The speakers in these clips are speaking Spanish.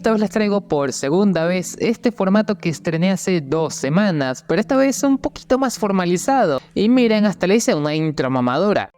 Esta vez les traigo por segunda vez este formato que estrené hace 2 semanas, pero esta vez un poquito más formalizado. Y miren, hasta le hice una intro mamadora.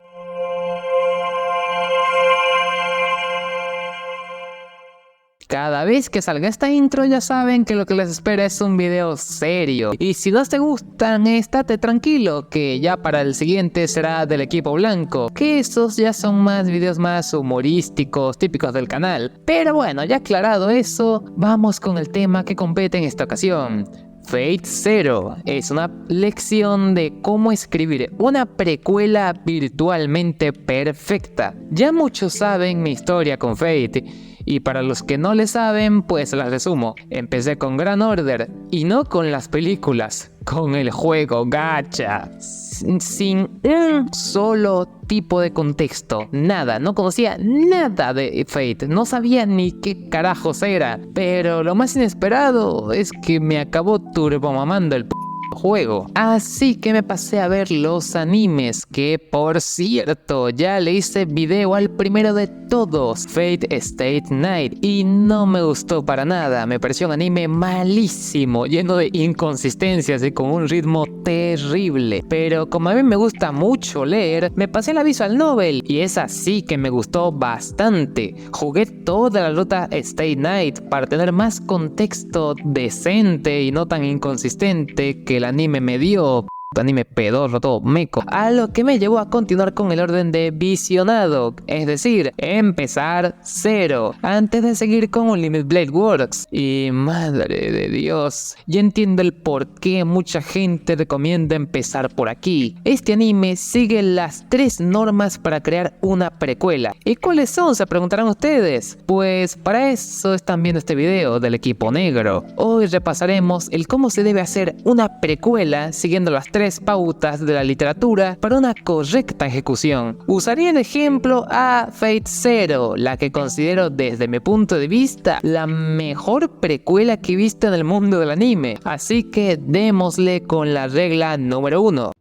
Cada vez que salga esta intro ya saben que lo que les espera es un video serio. Y si no te gustan, estate tranquilo que ya para el siguiente será del equipo blanco. Que esos ya son más videos más humorísticos, típicos del canal. Pero bueno, ya aclarado eso, vamos con el tema que compete en esta ocasión. Fate Zero es una lección de cómo escribir una precuela virtualmente perfecta. Ya muchos saben mi historia con Fate, y para los que no le saben, pues la resumo. Empecé con Grand Order, y no con las películas, con el juego gacha, sin un solo tipo de contexto, nada, no conocía nada de Fate, no sabía ni qué carajos era, pero lo más inesperado es que me acabó turbomamando el juego. Así que me pasé a ver los animes, que por cierto ya le hice video al primero de todos, Fate Stay Night, y no me gustó para nada. Me pareció un anime malísimo, lleno de inconsistencias y con un ritmo terrible. Pero como a mí me gusta mucho leer, me pasé la visual novel y es así que me gustó bastante. Jugué toda la ruta Stay Night para tener más contexto decente y no tan inconsistente que el anime me dio. Anime pedorro, todo meco, a lo que me llevó a continuar con el orden de visionado, es decir, empezar cero, antes de seguir con Unlimited Blade Works. Y madre de Dios, ya entiendo el por qué mucha gente recomienda empezar por aquí. Este anime sigue las 3 normas para crear una precuela. ¿Y cuáles son? Se preguntarán ustedes. Pues para eso están viendo este video del equipo negro. Hoy repasaremos el cómo se debe hacer una precuela siguiendo las 3 pautas de la literatura para una correcta ejecución. Usaré de ejemplo a Fate Zero, la que considero desde mi punto de vista la mejor precuela que he visto en el mundo del anime. Así que démosle con la regla número 1.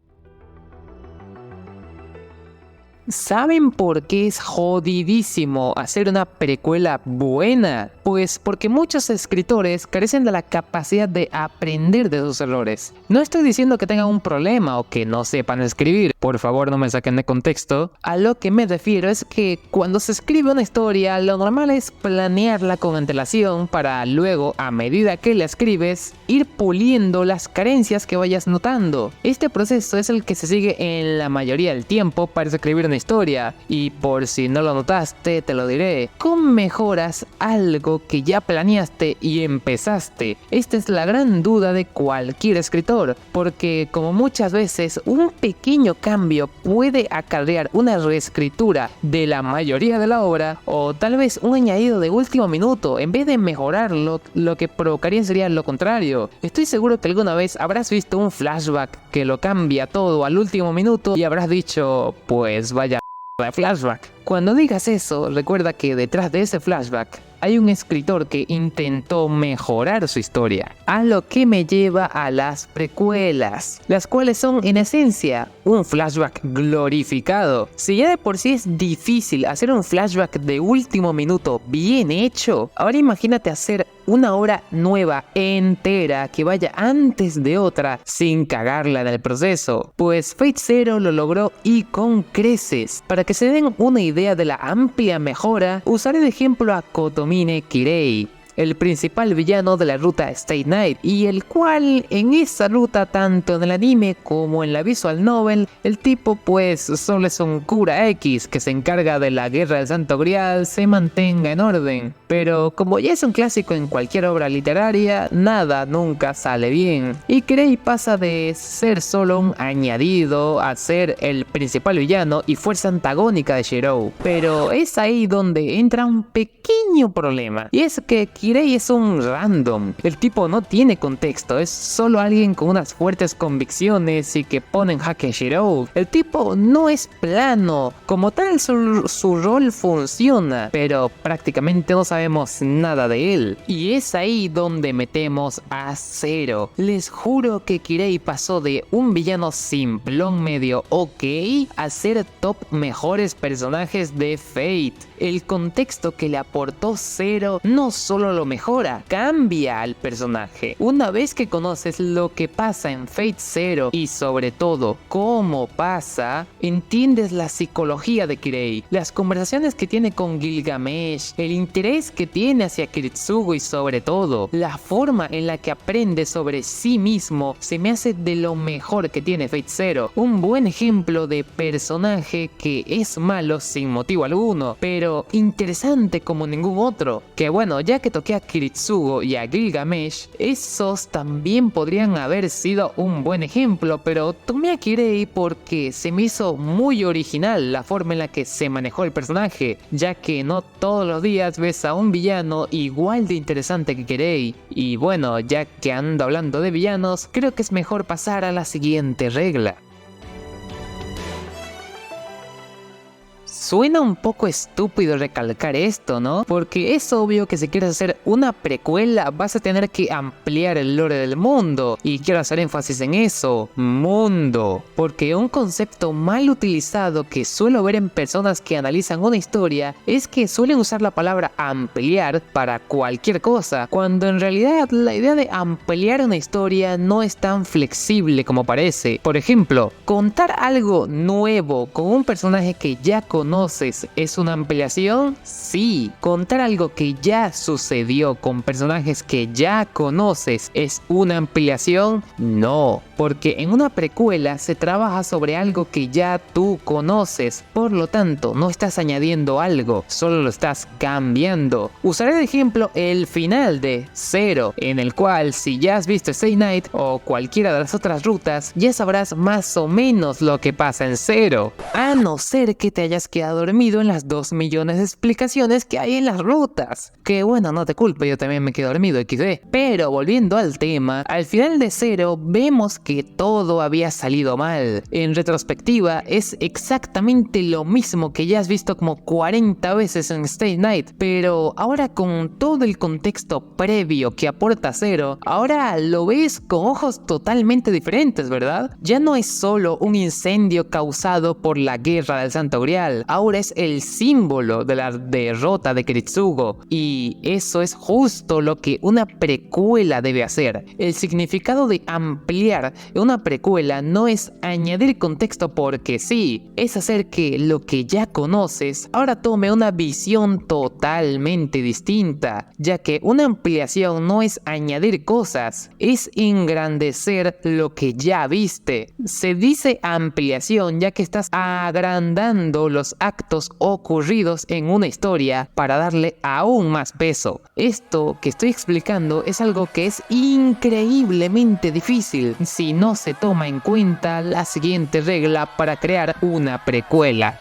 ¿Saben por qué es jodidísimo hacer una precuela buena? Pues porque muchos escritores carecen de la capacidad de aprender de sus errores. No estoy diciendo que tengan un problema o que no sepan escribir, por favor no me saquen de contexto. A lo que me refiero es que cuando se escribe una historia, lo normal es planearla con antelación para luego, a medida que la escribes, ir puliendo las carencias que vayas notando. Este proceso es el que se sigue en la mayoría del tiempo para escribir una historia, y por si no lo notaste te lo diré, ¿cómo mejoras algo que ya planeaste y empezaste? Esta es la gran duda de cualquier escritor, porque como muchas veces un pequeño cambio puede acarrear una reescritura de la mayoría de la obra, o tal vez un añadido de último minuto, en vez de mejorarlo, lo que provocaría sería lo contrario. Estoy seguro que alguna vez habrás visto un flashback que lo cambia todo al último minuto y habrás dicho, pues vaya de flashback. Cuando digas eso, recuerda que detrás de ese flashback hay un escritor que intentó mejorar su historia. A lo que me lleva a las precuelas, las cuales son en esencia un flashback glorificado. Si ya de por sí es difícil hacer un flashback de último minuto bien hecho, ahora imagínate hacer una obra nueva, entera, que vaya antes de otra, sin cagarla en el proceso. Pues Fate Zero lo logró y con creces. Para que se den una idea de la amplia mejora, usaré de ejemplo a Kotomine Kirei, el principal villano de la ruta Stay Night, y el cual en esa ruta, tanto en el anime como en la visual novel, el tipo pues solo es un cura X que se encarga de la guerra del Santo Grial se mantenga en orden. Pero como ya es un clásico en cualquier obra literaria, nada nunca sale bien, y Kirei pasa de ser solo un añadido a ser el principal villano y fuerza antagónica de Shirou. Pero es ahí donde entra un pequeño problema, y es que Kirei es un random. El tipo no tiene contexto, es solo alguien con unas fuertes convicciones y que pone en jaque a Shirou. El tipo no es plano, como tal su rol funciona, pero prácticamente no sabemos nada de él. Y es ahí donde metemos a Zero. Les juro que Kirei pasó de un villano simplón medio ok a ser top mejores personajes de Fate. el contexto que le aportó Zero no solo lo mejora, cambia al personaje. Una vez que conoces lo que pasa en Fate Zero y sobre todo cómo pasa, entiendes la psicología de Kirei, las conversaciones que tiene con Gilgamesh, el interés que tiene hacia Kiritsugu y sobre todo la forma en la que aprende sobre sí mismo. Se me hace de lo mejor que tiene Fate Zero, un buen ejemplo de personaje que es malo sin motivo alguno, pero interesante como ningún otro. Que bueno, ya que toqué a Kiritsugu y a Gilgamesh, esos también podrían haber sido un buen ejemplo, pero tomé a Kirei porque se me hizo muy original la forma en la que se manejó el personaje, ya que no todos los días ves a un villano igual de interesante que Kirei. Y bueno, ya que ando hablando de villanos, creo que es mejor pasar a la siguiente regla. Suena un poco estúpido recalcar esto, ¿no? Porque es obvio que si quieres hacer una precuela vas a tener que ampliar el lore del mundo. Y quiero hacer énfasis en eso, mundo. Porque un concepto mal utilizado que suelo ver en personas que analizan una historia es que suelen usar la palabra ampliar para cualquier cosa, cuando en realidad la idea de ampliar una historia no es tan flexible como parece. Por ejemplo, contar algo nuevo con un personaje que ya conoces ¿es una ampliación? Sí. Contar algo que ya sucedió con personajes que ya conoces ¿es una ampliación? No, porque en una precuela se trabaja sobre algo que ya tú conoces, por lo tanto no estás añadiendo algo, solo lo estás cambiando. Usaré de ejemplo el final de Zero, en el cual si ya has visto Stay Night o cualquiera de las otras rutas, ya sabrás más o menos lo que pasa en Zero, a no ser que te hayas quedado dormido en las 2 millones de explicaciones que hay en las rutas. Que bueno, no te culpo, yo también me quedé dormido XD. Pero volviendo al tema, al final de Zero vemos que todo había salido mal. En retrospectiva es exactamente lo mismo que ya has visto como 40 veces en Stay Night, pero ahora con todo el contexto previo que aporta Zero, ahora lo ves con ojos totalmente diferentes, ¿verdad? Ya no es solo un incendio causado por la guerra del Santo Grial, ahora es el símbolo de la derrota de Kiritsugu, y eso es justo lo que una precuela debe hacer. El significado de ampliar en una precuela no es añadir contexto porque sí, es hacer que lo que ya conoces ahora tome una visión totalmente distinta, ya que una ampliación no es añadir cosas, es engrandecer lo que ya viste. Se dice ampliación ya que estás agrandando los actos ocurridos en una historia para darle aún más peso. Esto que estoy explicando es algo que es increíblemente difícil si no se toma en cuenta la siguiente regla para crear una precuela.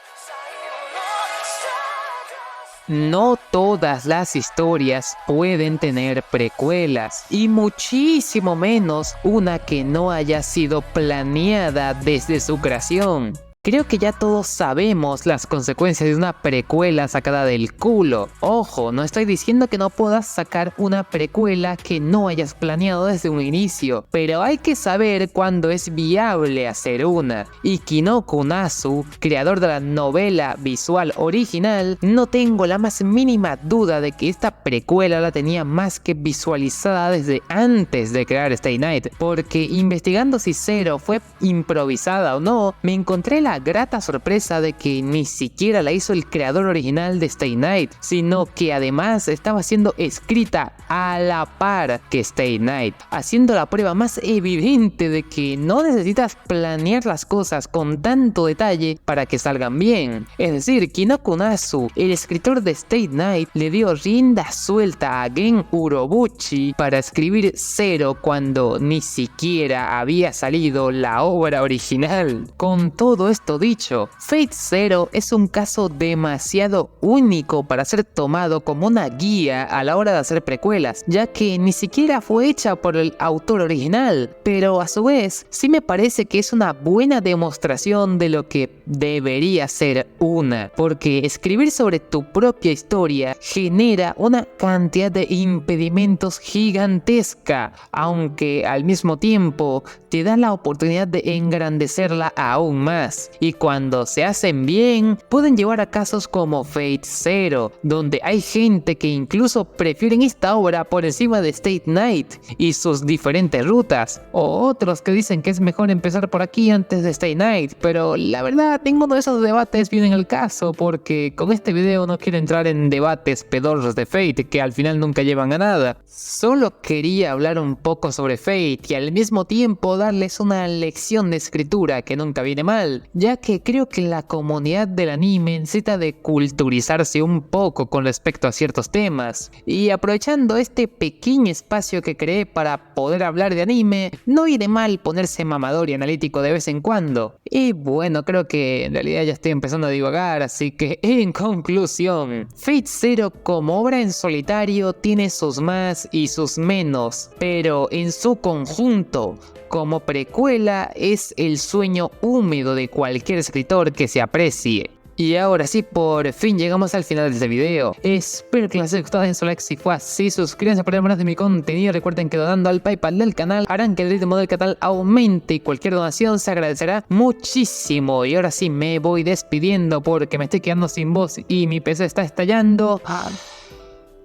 No todas las historias pueden tener precuelas, y muchísimo menos una que no haya sido planeada desde su creación. Creo que ya todos sabemos las consecuencias de una precuela sacada del culo. Ojo, no estoy diciendo que no puedas sacar una precuela que no hayas planeado desde un inicio, pero hay que saber cuándo es viable hacer una. Y Kinoko Nasu, creador de la novela visual original, no tengo la más mínima duda de que esta precuela la tenía más que visualizada desde antes de crear Stay Night, porque investigando si Zero fue improvisada o no, me encontré la grata sorpresa de que ni siquiera la hizo el creador original de Stay Night, sino que además estaba siendo escrita a la par que Stay Night, haciendo la prueba más evidente de que no necesitas planear las cosas con tanto detalle para que salgan bien. Es decir, Kinoko Nasu, el escritor de Stay Night, le dio rienda suelta a Gen Urobuchi para escribir Zero cuando ni siquiera había salido la obra original. Con todo esto dicho, Fate Zero es un caso demasiado único para ser tomado como una guía a la hora de hacer precuelas, ya que ni siquiera fue hecha por el autor original, pero a su vez sí me parece que es una buena demostración de lo que debería ser una, porque escribir sobre tu propia historia genera una cantidad de impedimentos gigantesca, aunque al mismo tiempo te da la oportunidad de engrandecerla aún más. originales, y cuando se hacen bien, pueden llevar a casos como Fate Zero, donde hay gente que incluso prefieren esta obra por encima de Stay Night y sus diferentes rutas, o otros que dicen que es mejor empezar por aquí antes de Stay Night, pero la verdad ninguno de esos debates viene al caso, porque con este video no quiero entrar en debates pedorros de Fate que al final nunca llevan a nada. Solo quería hablar un poco sobre Fate y al mismo tiempo darles una lección de escritura que nunca viene mal, ya que creo que la comunidad del anime necesita de culturizarse un poco con respecto a ciertos temas. Y aprovechando este pequeño espacio que creé para poder hablar de anime, no iré mal ponerse mamador y analítico de vez en cuando. Y bueno, creo que en realidad ya estoy empezando a divagar, así que en conclusión, Fate Zero como obra en solitario tiene sus más y sus menos, pero en su conjunto, como precuela, es el sueño húmedo de cualquier escritor que se aprecie. Y ahora sí, por fin llegamos al final de este video. Espero que les haya gustado, den su like si fue así, suscríbanse para ver más de mi contenido. Recuerden que donando al PayPal del canal harán que el ritmo del canal aumente y cualquier donación se agradecerá muchísimo. Y ahora sí me voy despidiendo porque me estoy quedando sin voz y mi PC está estallando.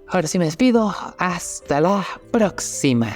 Ahora sí me despido, hasta la próxima.